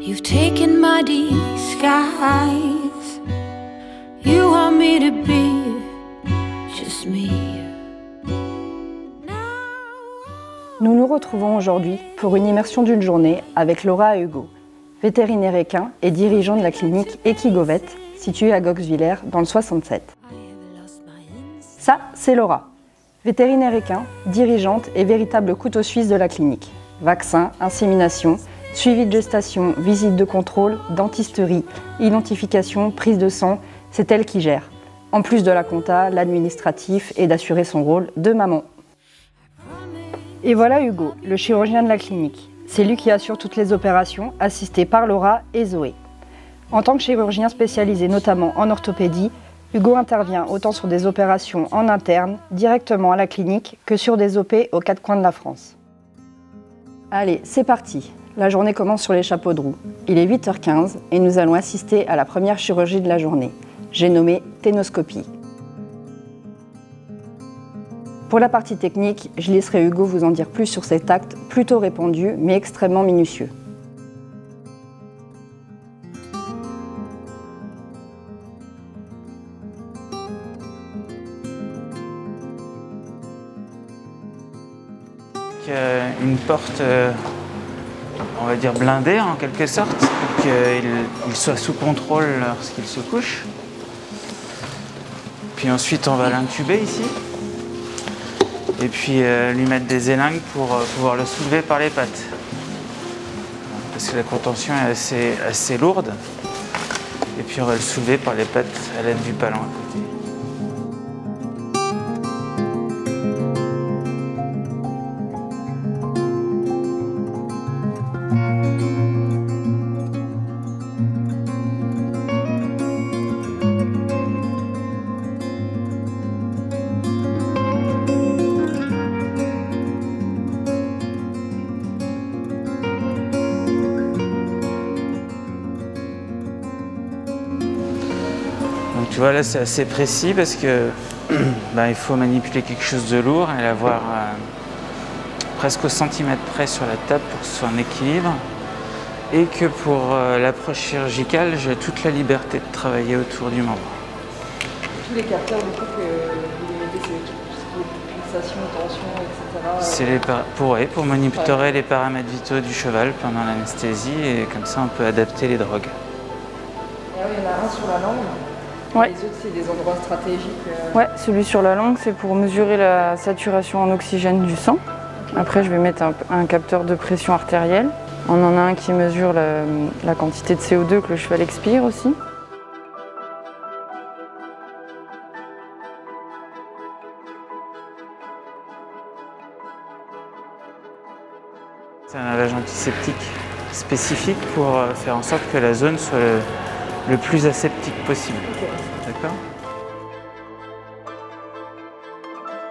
You've taken my disguise. You want me to be just me. Nous nous retrouvons aujourd'hui pour une immersion d'une journée avec Laura et Hugo, vétérinaire équin et dirigeant de la clinique Equigovet, située à Goxwiller dans le 67. Ça, c'est Laura, vétérinaire équin, dirigeante et véritable couteau suisse de la clinique. Vaccins, insémination, suivi de gestation, visite de contrôle, dentisterie, identification, prise de sang, c'est elle qui gère. En plus de la compta, l'administratif et d'assurer son rôle de maman. Et voilà Hugo, le chirurgien de la clinique. C'est lui qui assure toutes les opérations, assisté par Laura et Zoé. En tant que chirurgien spécialisé notamment en orthopédie, Hugo intervient autant sur des opérations en interne, directement à la clinique, que sur des OP aux quatre coins de la France. Allez, c'est parti. La journée commence sur les chapeaux de roue. Il est 8h15 et nous allons assister à la première chirurgie de la journée. J'ai nommé ténoscopie. Pour la partie technique, je laisserai Hugo vous en dire plus sur cet acte plutôt répandu mais extrêmement minutieux. Une porte, on va dire blindée en quelque sorte, pour qu'il soit sous contrôle lorsqu'il se couche. Puis ensuite on va l'intuber ici. Et puis lui mettre des élingues pour pouvoir le soulever par les pattes. Parce que la contention est assez lourde. Et puis on va le soulever par les pattes à l'aide du palan à côté. Donc tu vois là c'est assez précis parce que il faut manipuler quelque chose de lourd et l'avoir presque au centimètre près sur la table pour que ce soit en équilibre. Et que pour l'approche chirurgicale, j'ai toute la liberté de travailler autour du membre. Tous les capteurs du coup que vous mettez, c'est tout ce qui est pulsation, tension, etc. C'est pour monitorer les paramètres vitaux du cheval pendant l'anesthésie et comme ça on peut adapter les drogues. Et alors, il y en a un sur la langue. Ouais. Les autres, c'est des endroits stratégiques. Ouais, celui sur la langue, c'est pour mesurer la saturation en oxygène du sang. Après, je vais mettre un capteur de pression artérielle. On en a un qui mesure la quantité de CO2 que le cheval expire aussi. C'est un lavage antiseptique spécifique pour faire en sorte que la zone soit le plus aseptique possible. D'accord ?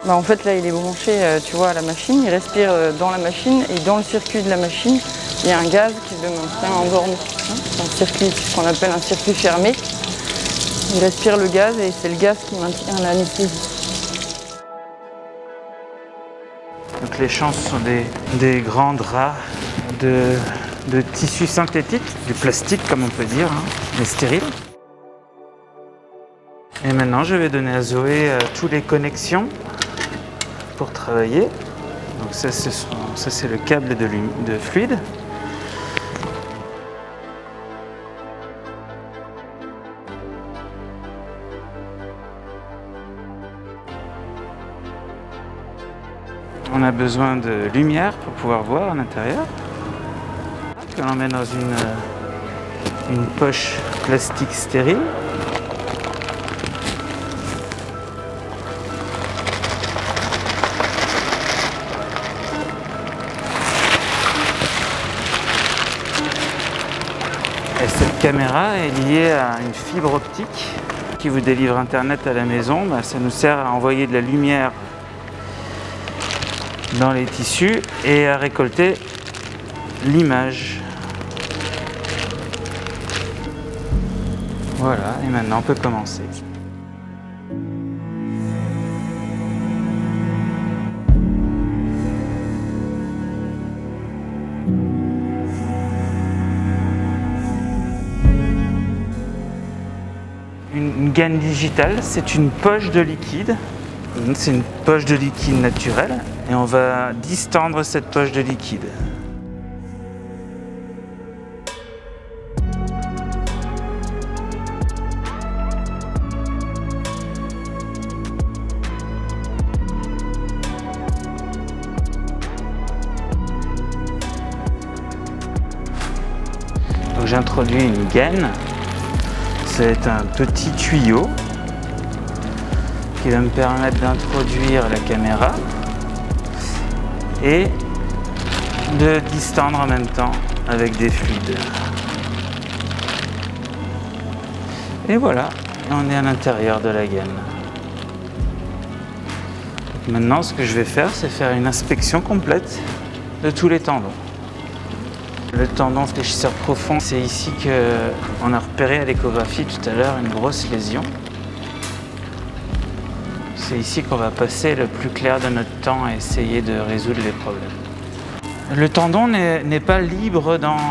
En fait, là, il est branché, tu vois, à la machine. Il respire dans la machine et dans le circuit de la machine, il y a un gaz qui le maintient endormi. C'est un circuit, ce qu'on appelle un circuit fermé. Il respire le gaz et c'est le gaz qui maintient l'anesthésie. Donc les chances sont des grands draps de tissu synthétique, du plastique comme on peut dire, mais stérile. Et maintenant je vais donner à Zoé toutes les connexions pour travailler. Donc ça c'est le câble de fluide. On a besoin de lumière pour pouvoir voir à l'intérieur. Que l'on met dans une poche plastique stérile. Et cette caméra est liée à une fibre optique qui vous délivre Internet à la maison. Ça nous sert à envoyer de la lumière dans les tissus et à récolter l'image. Voilà, et maintenant on peut commencer. gaine digitale, c'est une poche de liquide. C'est une poche de liquide naturelle et on va distendre cette poche de liquide. Donc j'introduis une gaine. C'est un petit tuyau qui va me permettre d'introduire la caméra et de distendre en même temps avec des fluides. Et voilà, on est à l'intérieur de la gaine. Donc maintenant, ce que je vais faire, c'est faire une inspection complète de tous les tendons. Le tendon fléchisseur profond, c'est ici qu'on a repéré à l'échographie tout à l'heure une grosse lésion. C'est ici qu'on va passer le plus clair de notre temps à essayer de résoudre les problèmes. Le tendon n'est pas libre dans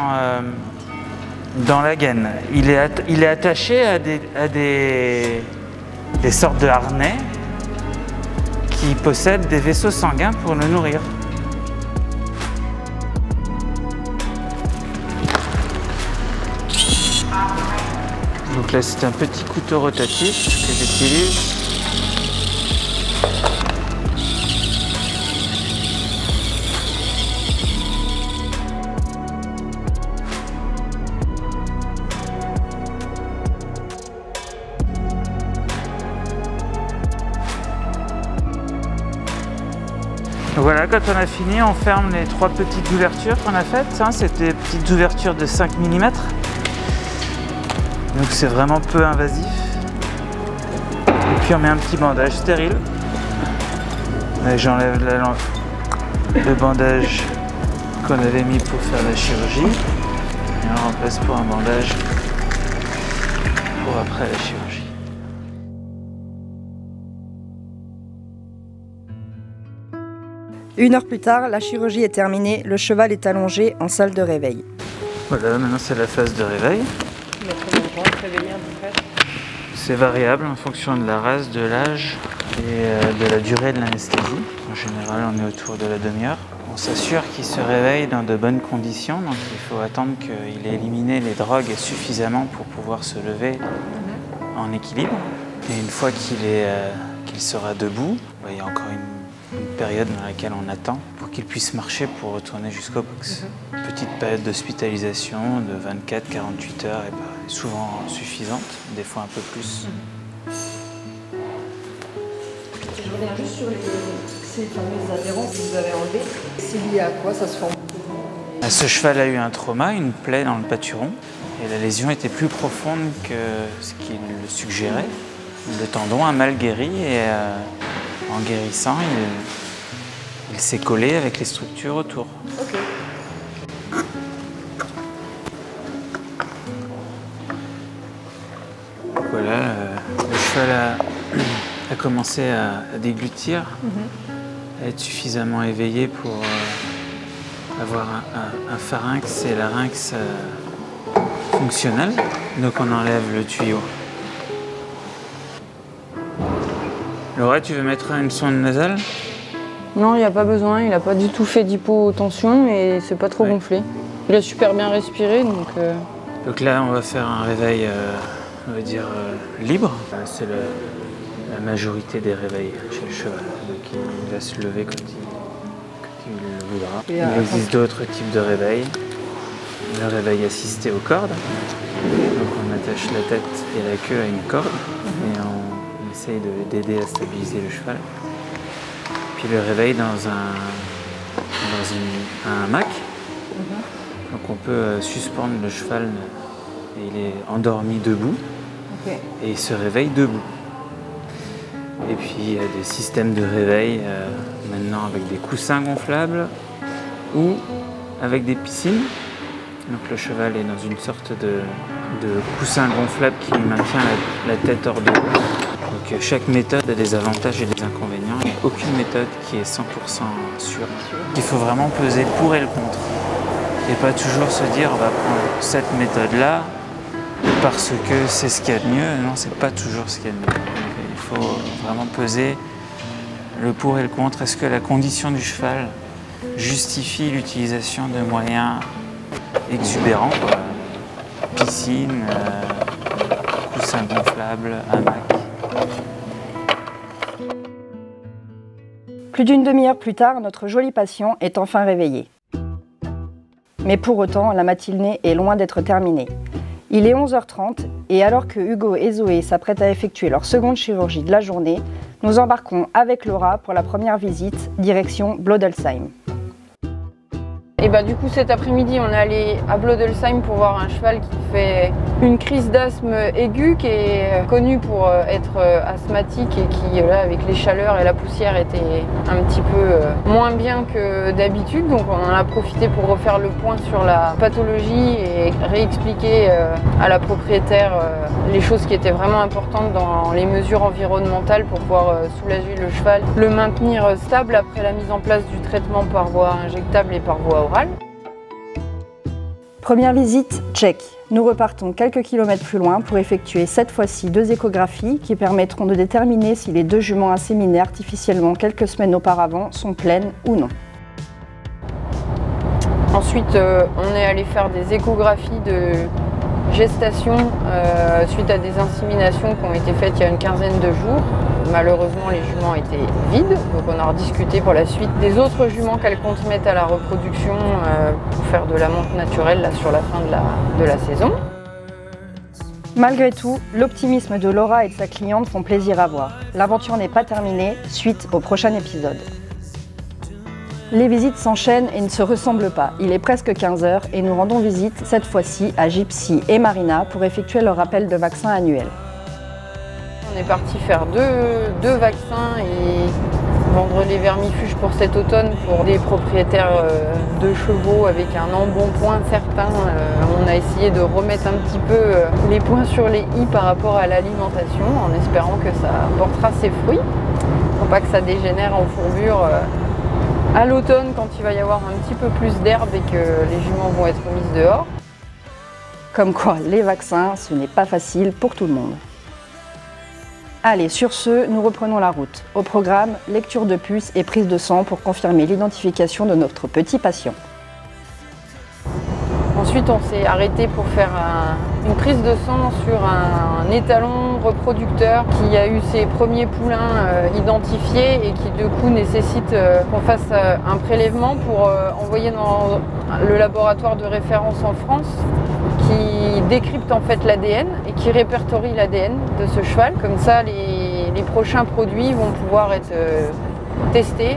la gaine. Il est attaché à des sortes de harnais qui possèdent des vaisseaux sanguins pour le nourrir. Donc là, c'est un petit couteau rotatif que j'utilise. Voilà, quand on a fini, on ferme les 3 petites ouvertures qu'on a faites. Hein, c'est des petites ouvertures de 5 mm. Donc c'est vraiment peu invasif. Et puis on met un petit bandage stérile. J'enlève le bandage qu'on avait mis pour faire la chirurgie. Et on remplace pour un bandage pour après la chirurgie. Une heure plus tard, la chirurgie est terminée, le cheval est allongé en salle de réveil. Voilà, maintenant c'est la phase de réveil. C'est variable en fonction de la race, de l'âge et de la durée de l'anesthésie. En général, on est autour de la demi-heure. On s'assure qu'il se réveille dans de bonnes conditions, donc il faut attendre qu'il ait éliminé les drogues suffisamment pour pouvoir se lever en équilibre. Et une fois qu'il sera debout, il y a encore une période dans laquelle on attend pour qu'il puisse marcher pour retourner jusqu'au box. Petite période d'hospitalisation de 24-48 heures est souvent suffisante, des fois un peu plus. Je reviens juste sur ces fameuses adhérences que vous avez enlevées. C'est lié à quoi ça se forme? Ce cheval a eu un trauma, une plaie dans le pâturon, et la lésion était plus profonde que ce qu'il le suggérait. Le tendon a mal guéri et en guérissant, il s'est collé avec les structures autour. Ok. Voilà, le cheval a commencé à déglutir, à être suffisamment éveillé pour avoir un pharynx et larynx fonctionnel. Donc on enlève le tuyau. Laura, tu veux mettre une sonde nasale? Non, il n'y a pas besoin, il n'a pas du tout fait d'hypotension et c'est pas trop gonflé. Il a super bien respiré, donc... Donc là, on va faire un réveil, on va dire, libre. C'est la majorité des réveils chez le cheval. Donc il va se lever quand il le voudra. Il existe d'autres types de réveils. Le réveil assisté aux cordes. Donc on attache la tête et la queue à une corde et on essaye d'aider à stabiliser le cheval. Puis le réveil dans un hamac. Donc on peut suspendre le cheval et il est endormi debout et il se réveille debout. Et puis il y a des systèmes de réveil maintenant avec des coussins gonflables ou avec des piscines. Donc le cheval est dans une sorte de coussin gonflable qui maintient la tête hors de l'eau. Donc chaque méthode a des avantages et des inconvénients. Il n'y a aucune méthode qui est 100% sûre. Il faut vraiment peser le pour et le contre. Et pas toujours se dire on va prendre cette méthode-là, parce que c'est ce qu'il y a de mieux. Non, c'est pas toujours ce qu'il y a de mieux. Donc, il faut vraiment peser le pour et le contre. Est-ce que la condition du cheval justifie l'utilisation de moyens exubérants, quoi. Piscine, coussin gonflable, hamac. Plus d'une demi-heure plus tard, notre joli patient est enfin réveillé. Mais pour autant, la matinée est loin d'être terminée. Il est 11h30 et alors que Hugo et Zoé s'apprêtent à effectuer leur seconde chirurgie de la journée, nous embarquons avec Laura pour la première visite, direction Blodelsheim. Et bah du coup cet après-midi on est allé à Blodelsheim pour voir un cheval qui fait une crise d'asthme aiguë, qui est connu pour être asthmatique et qui là avec les chaleurs et la poussière était un petit peu moins bien que d'habitude. Donc on en a profité pour refaire le point sur la pathologie et réexpliquer à la propriétaire les choses qui étaient vraiment importantes dans les mesures environnementales pour pouvoir soulager le cheval, le maintenir stable après la mise en place du traitement par voie injectable et par voie orale. Première visite, check. Nous repartons quelques kilomètres plus loin pour effectuer cette fois-ci 2 échographies qui permettront de déterminer si les 2 juments inséminés artificiellement quelques semaines auparavant sont pleines ou non. Ensuite, on est allé faire des échographies de gestation suite à des inséminations qui ont été faites il y a une quinzaine de jours. Malheureusement, les juments étaient vides, donc on a rediscuté pour la suite des autres juments qu'elle compte mettre à la reproduction pour faire de la monte naturelle là, sur la fin de la saison. Malgré tout, l'optimisme de Laura et de sa cliente font plaisir à voir. L'aventure n'est pas terminée, suite au prochain épisode. Les visites s'enchaînent et ne se ressemblent pas. Il est presque 15h et nous rendons visite cette fois-ci à Gypsy et Marina pour effectuer leur rappel de vaccin annuel. On est parti faire deux vaccins et vendre les vermifuges pour cet automne pour des propriétaires de chevaux avec un embonpoint certain. On a essayé de remettre un petit peu les points sur les i par rapport à l'alimentation en espérant que ça portera ses fruits. Faut pas que ça dégénère en fourbure à l'automne quand il va y avoir un petit peu plus d'herbe et que les juments vont être mises dehors. Comme quoi, les vaccins, ce n'est pas facile pour tout le monde. Allez, sur ce, nous reprenons la route. Au programme, lecture de puce et prise de sang pour confirmer l'identification de notre petit patient. Ensuite, on s'est arrêté pour faire une prise de sang sur un étalon reproducteur qui a eu ses premiers poulains identifiés et qui du coup nécessite qu'on fasse un prélèvement pour envoyer dans le laboratoire de référence en France qui décrypte en fait l'ADN et qui répertorie l'ADN de ce cheval. Comme ça, les prochains produits vont pouvoir être testés.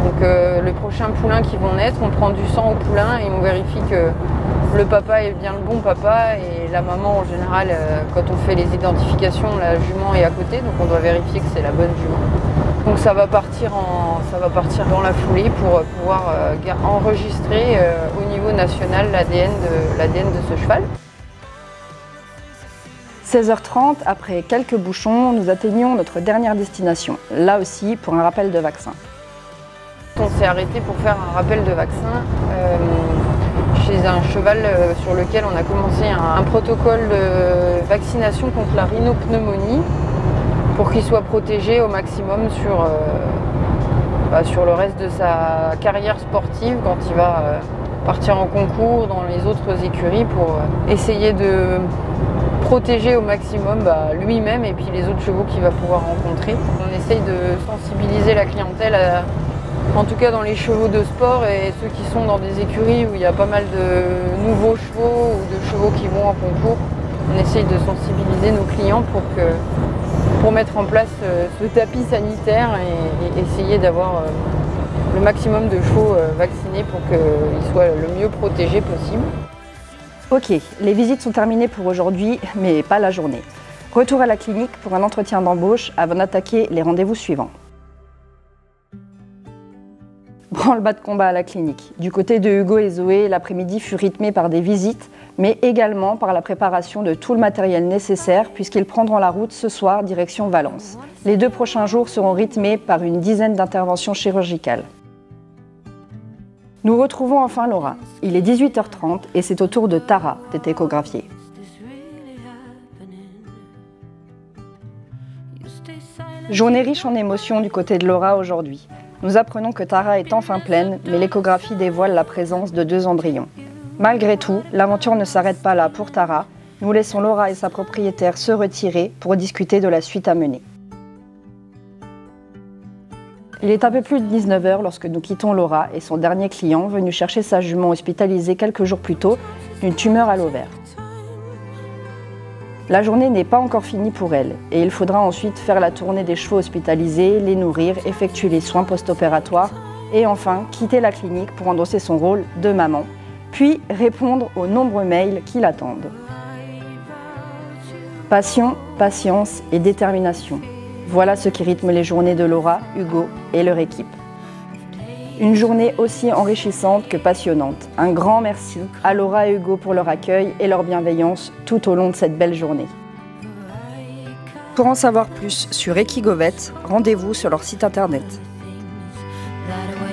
Donc le prochain poulain qui vont naître, on prend du sang au poulain et on vérifie que le papa est bien le bon papa et la maman en général, quand on fait les identifications, la jument est à côté, donc on doit vérifier que c'est la bonne jument. Donc ça va partir dans la foulée pour pouvoir enregistrer au niveau national l'ADN de ce cheval. 16h30, après quelques bouchons, nous atteignons notre dernière destination, là aussi pour un rappel de vaccin. On s'est arrêté pour faire un rappel de vaccin chez un cheval sur lequel on a commencé un protocole de vaccination contre la rhinopneumonie pour qu'il soit protégé au maximum sur le reste de sa carrière sportive quand il va partir en concours dans les autres écuries pour essayer de protéger au maximum lui-même et puis les autres chevaux qu'il va pouvoir rencontrer. On essaye de sensibiliser la clientèle en tout cas dans les chevaux de sport et ceux qui sont dans des écuries où il y a pas mal de nouveaux chevaux ou de chevaux qui vont en concours. On essaye de sensibiliser nos clients pour mettre en place ce tapis sanitaire et essayer d'avoir le maximum de chevaux vaccinés pour qu'ils soient le mieux protégés possible. Ok, les visites sont terminées pour aujourd'hui, mais pas la journée. Retour à la clinique pour un entretien d'embauche avant d'attaquer les rendez-vous suivants. Branle-bas de combat à la clinique. Du côté de Hugo et Zoé, l'après-midi fut rythmé par des visites, mais également par la préparation de tout le matériel nécessaire puisqu'ils prendront la route ce soir direction Valence. Les 2 prochains jours seront rythmés par une dizaine d'interventions chirurgicales. Nous retrouvons enfin Laura. Il est 18h30 et c'est au tour de Tara d'être échographiée. Journée riche en émotions du côté de Laura aujourd'hui. Nous apprenons que Tara est enfin pleine, mais l'échographie dévoile la présence de 2 embryons. Malgré tout, l'aventure ne s'arrête pas là pour Tara. Nous laissons Laura et sa propriétaire se retirer pour discuter de la suite à mener. Il est un peu plus de 19 h lorsque nous quittons Laura et son dernier client venu chercher sa jument hospitalisée quelques jours plus tôt d'une tumeur à l'ovaire. La journée n'est pas encore finie pour elle et il faudra ensuite faire la tournée des chevaux hospitalisés, les nourrir, effectuer les soins post-opératoires et enfin quitter la clinique pour endosser son rôle de maman, puis répondre aux nombreux mails qui l'attendent. Passion, patience et détermination. Voilà ce qui rythme les journées de Laura, Hugo et leur équipe. Une journée aussi enrichissante que passionnante. Un grand merci à Laura et Hugo pour leur accueil et leur bienveillance tout au long de cette belle journée. Pour en savoir plus sur Equigovet, rendez-vous sur leur site internet. that